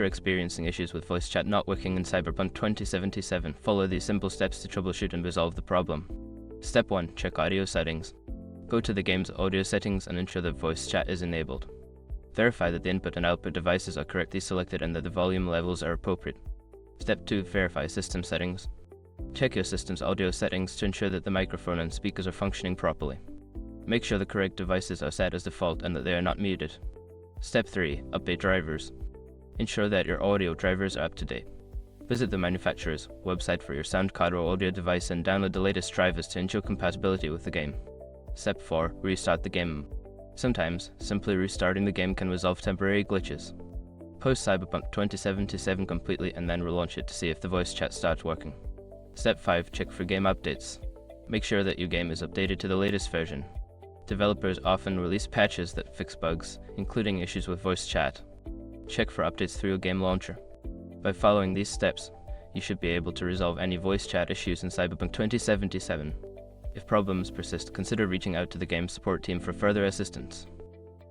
you're experiencing issues with voice chat not working in Cyberpunk 2077, follow these simple steps to troubleshoot and resolve the problem. Step 1. Check audio settings. Go to the game's audio settings and ensure that voice chat is enabled. Verify that the input and output devices are correctly selected and that the volume levels are appropriate. Step 2. Verify system settings. Check your system's audio settings to ensure that the microphone and speakers are functioning properly. Make sure the correct devices are set as default and that they are not muted. Step 3. Update drivers. Ensure that your audio drivers are up to date. Visit the manufacturer's website for your sound card or audio device and download the latest drivers to ensure compatibility with the game. Step 4. Restart the game. Sometimes, simply restarting the game can resolve temporary glitches. Post Cyberpunk 2077 completely and then relaunch it to see if the voice chat starts working. Step 5. Check for game updates. Make sure that your game is updated to the latest version. Developers often release patches that fix bugs, including issues with voice chat. Check for updates through your game launcher. By following these steps, you should be able to resolve any voice chat issues in Cyberpunk 2077. If problems persist, consider reaching out to the game support team for further assistance.